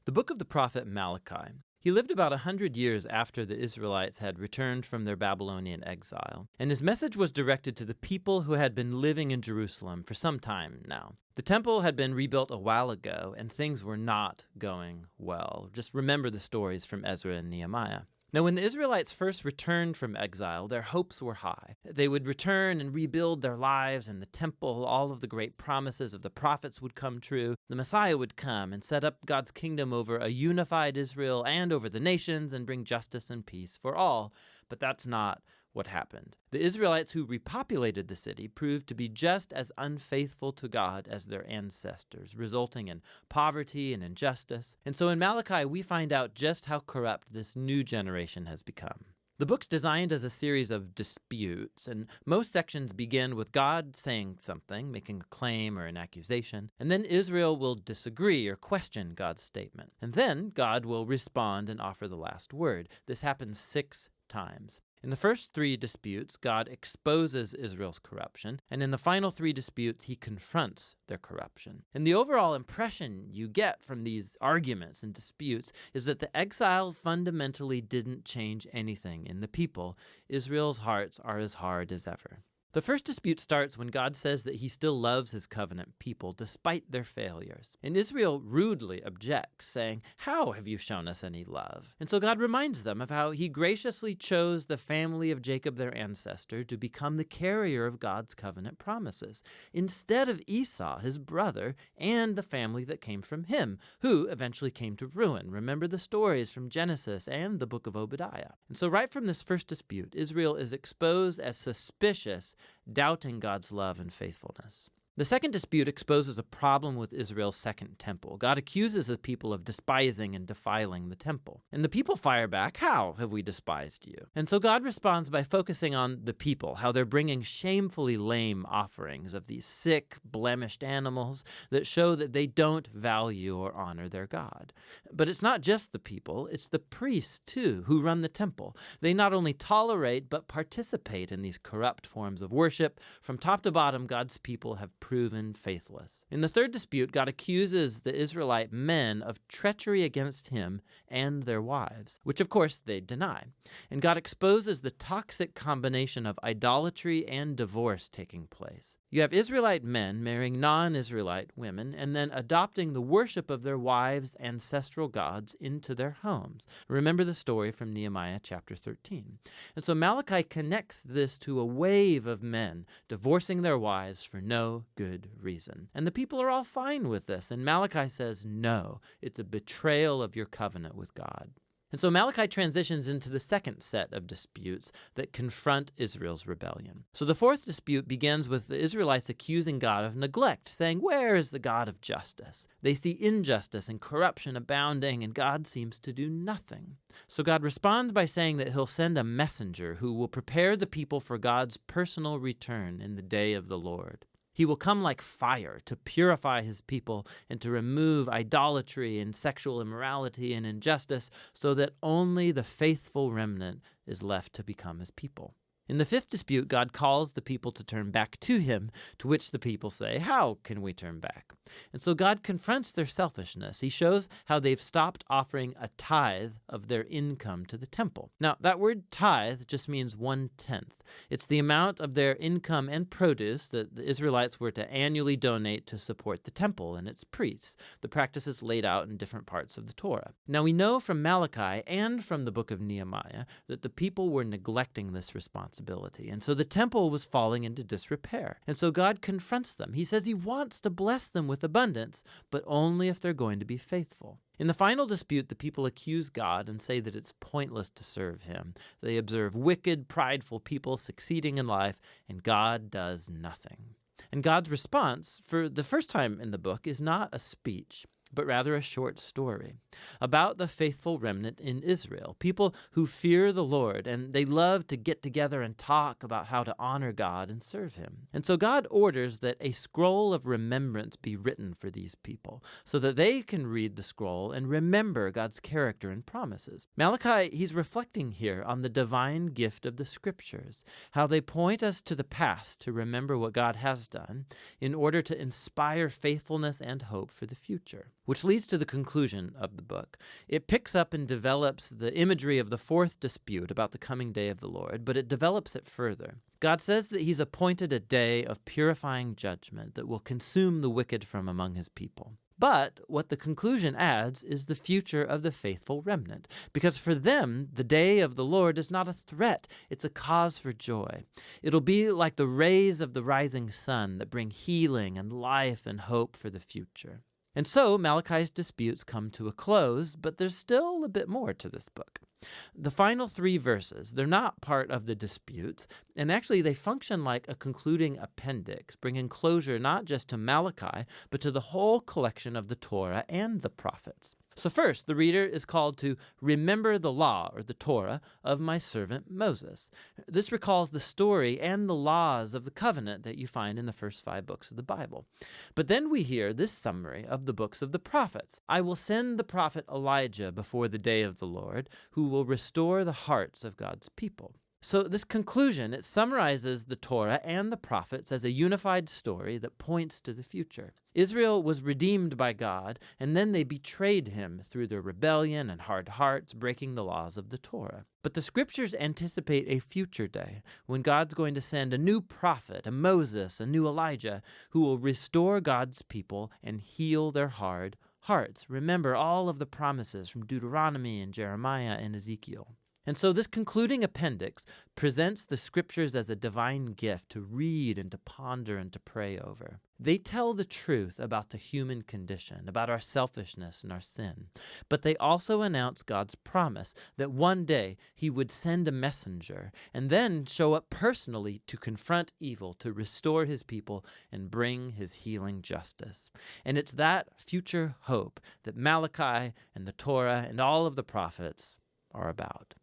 The book of the prophet Malachi. He lived about 100 years after the Israelites had returned from their Babylonian exile, and his message was directed to the people who had been living in Jerusalem for some time now. The temple had been rebuilt a while ago, and things were not going well. Just remember the stories from Ezra and Nehemiah. Now, when the Israelites first returned from exile, their hopes were high. They would return and rebuild their lives and the temple. All of the great promises of the prophets would come true. The Messiah would come and set up God's kingdom over a unified Israel and over the nations and bring justice and peace for all. But that's not what happened. The Israelites who repopulated the city proved to be just as unfaithful to God as their ancestors, resulting in poverty and injustice. And so in Malachi, we find out just how corrupt this new generation has become. The book's designed as a series of disputes, and most sections begin with God saying something, making a claim or an accusation, and then Israel will disagree or question God's statement. And then God will respond and offer the last word. This happens 6 times. In the first 3 disputes, God exposes Israel's corruption, and in the final 3 disputes, he confronts their corruption. And the overall impression you get from these arguments and disputes is that the exile fundamentally didn't change anything in the people. Israel's hearts are as hard as ever. The first dispute starts when God says that he still loves his covenant people despite their failures. And Israel rudely objects, saying, "How have you shown us any love?" And so God reminds them of how he graciously chose the family of Jacob, their ancestor, to become the carrier of God's covenant promises, instead of Esau, his brother, and the family that came from him, who eventually came to ruin. Remember the stories from Genesis and the book of Obadiah. And so right from this first dispute, Israel is exposed as suspicious, doubting God's love and faithfulness. The second dispute exposes a problem with Israel's second temple. God accuses the people of despising and defiling the temple. And the people fire back, "How have we despised you?" And so God responds by focusing on the people, how they're bringing shamefully lame offerings of these sick, blemished animals that show that they don't value or honor their God. But it's not just the people, it's the priests too who run the temple. They not only tolerate but participate in these corrupt forms of worship. From top to bottom, God's people have proven faithless. In the third dispute, God accuses the Israelite men of treachery against him and their wives, which of course they deny. And God exposes the toxic combination of idolatry and divorce taking place. You have Israelite men marrying non-Israelite women and then adopting the worship of their wives' ancestral gods into their homes. Remember the story from Nehemiah chapter 13. And so Malachi connects this to a wave of men divorcing their wives for no good reason. And the people are all fine with this. And Malachi says, no, it's a betrayal of your covenant with God. And so Malachi transitions into the second set of disputes that confront Israel's rebellion. So the fourth dispute begins with the Israelites accusing God of neglect, saying, "Where is the God of justice?" They see injustice and corruption abounding, and God seems to do nothing. So God responds by saying that he'll send a messenger who will prepare the people for God's personal return in the day of the Lord. He will come like fire to purify his people and to remove idolatry and sexual immorality and injustice so that only the faithful remnant is left to become his people. In the fifth dispute, God calls the people to turn back to him, to which the people say, "How can we turn back?" And so God confronts their selfishness. He shows how they've stopped offering a tithe of their income to the temple. Now, that word tithe just means 1/10. It's the amount of their income and produce that the Israelites were to annually donate to support the temple and its priests. The practice is laid out in different parts of the Torah. Now, we know from Malachi and from the book of Nehemiah that the people were neglecting this responsibility. And so the temple was falling into disrepair. And so God confronts them. He says he wants to bless them with abundance, but only if they're going to be faithful. In the final dispute, the people accuse God and say that it's pointless to serve him. They observe wicked, prideful people succeeding in life, and God does nothing. And God's response, for the first time in the book, is not a speech, but rather a short story about the faithful remnant in Israel, people who fear the Lord, and they love to get together and talk about how to honor God and serve him. And so God orders that a scroll of remembrance be written for these people so that they can read the scroll and remember God's character and promises. Malachi, he's reflecting here on the divine gift of the scriptures, how they point us to the past to remember what God has done in order to inspire faithfulness and hope for the future. which leads to the conclusion of the book. It picks up and develops the imagery of the fourth dispute about the coming day of the Lord, but it develops it further. God says that he's appointed a day of purifying judgment that will consume the wicked from among his people. But what the conclusion adds is the future of the faithful remnant, because for them, the day of the Lord is not a threat, it's a cause for joy. It'll be like the rays of the rising sun that bring healing and life and hope for the future. And so Malachi's disputes come to a close, but there's still a bit more to this book. The final 3 verses, they're not part of the disputes, and actually they function like a concluding appendix, bringing closure not just to Malachi, but to the whole collection of the Torah and the prophets. So first, the reader is called to remember the law, or the Torah, of my servant Moses. This recalls the story and the laws of the covenant that you find in the first 5 books of the Bible. But then we hear this summary of the books of the prophets. I will send the prophet Elijah before the day of the Lord, who will restore the hearts of God's people. So this conclusion, it summarizes the Torah and the prophets as a unified story that points to the future. Israel was redeemed by God, and then they betrayed him through their rebellion and hard hearts, breaking the laws of the Torah. But the scriptures anticipate a future day when God's going to send a new prophet, a Moses, a new Elijah, who will restore God's people and heal their hard hearts. Remember all of the promises from Deuteronomy and Jeremiah and Ezekiel. And so this concluding appendix presents the scriptures as a divine gift to read and to ponder and to pray over. They tell the truth about the human condition, about our selfishness and our sin. But they also announce God's promise that one day he would send a messenger and then show up personally to confront evil, to restore his people and bring his healing justice. And it's that future hope that Malachi and the Torah and all of the prophets are about.